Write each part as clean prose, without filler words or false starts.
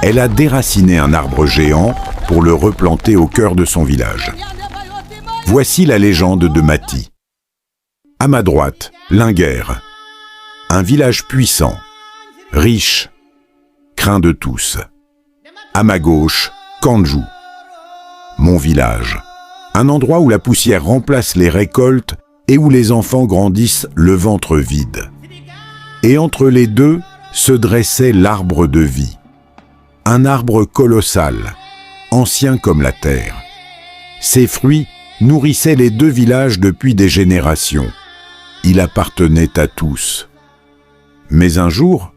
elle a déraciné un arbre géant pour le replanter au cœur de son village. Voici la légende de Mati. À ma droite, Linguère. Un village puissant, riche, craint de tous. À ma gauche, Kanju. Mon village. Un endroit où la poussière remplace les récoltes et où les enfants grandissent le ventre vide. Et entre les deux se dressait l'arbre de vie. Un arbre colossal, ancien comme la terre. Ses fruits nourrissaient les deux villages depuis des générations. Il appartenait à tous. Mais un jour,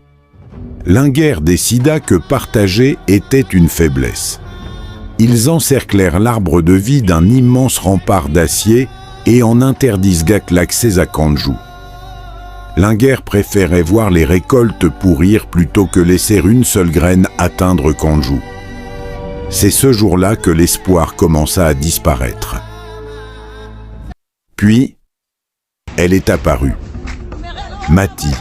Linguère décida que partager était une faiblesse. Ils encerclèrent l'arbre de vie d'un immense rempart d'acier et en interdisent l'accès à Kanju. Linguère préférait voir les récoltes pourrir plutôt que laisser une seule graine atteindre Kanju. C'est ce jour-là que l'espoir commença à disparaître. Puis, elle est apparue. Mati.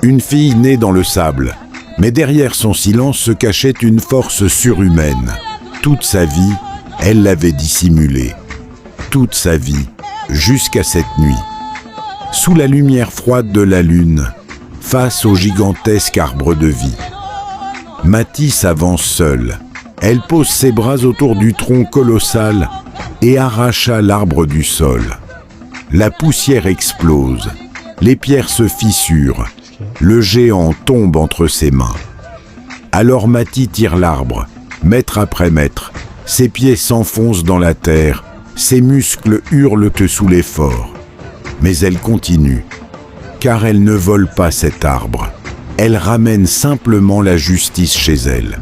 Une fille née dans le sable, mais derrière son silence se cachait une force surhumaine. Toute sa vie, elle l'avait dissimulée. Toute sa vie, jusqu'à cette nuit. Sous la lumière froide de la lune, face au gigantesque arbre de vie. Mati s'avance seule. Elle pose ses bras autour du tronc colossal et arracha l'arbre du sol. La poussière explose. Les pierres se fissurent. Le géant tombe entre ses mains. Alors Mati tire l'arbre, mètre après mètre. Ses pieds s'enfoncent dans la terre. Ses muscles hurlent sous l'effort. Mais elle continue, car elle ne vole pas cet arbre. Elle ramène simplement la justice chez elle.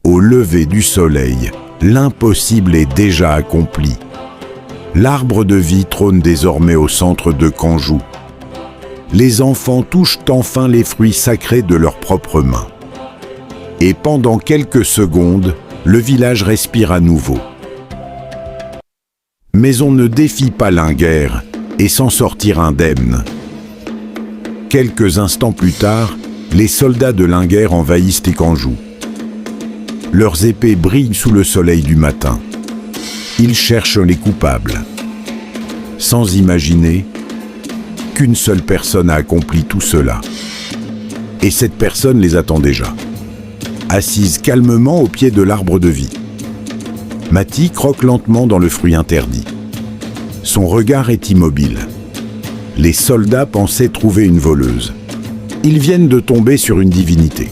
Au lever du soleil, l'impossible est déjà accompli. L'arbre de vie trône désormais au centre de Kanju. Les enfants touchent enfin les fruits sacrés de leurs propres mains. Et pendant quelques secondes, le village respire à nouveau. Mais on ne défie pas Linguère et s'en sortir indemne. Quelques instants plus tard, les soldats de Linguère envahissent Kanju. Leurs épées brillent sous le soleil du matin. Ils cherchent les coupables, sans imaginer qu'une seule personne a accompli tout cela. Et cette personne les attend déjà, assise calmement au pied de l'arbre de vie. Mati croque lentement dans le fruit interdit. Son regard est immobile. Les soldats pensaient trouver une voleuse. Ils viennent de tomber sur une divinité.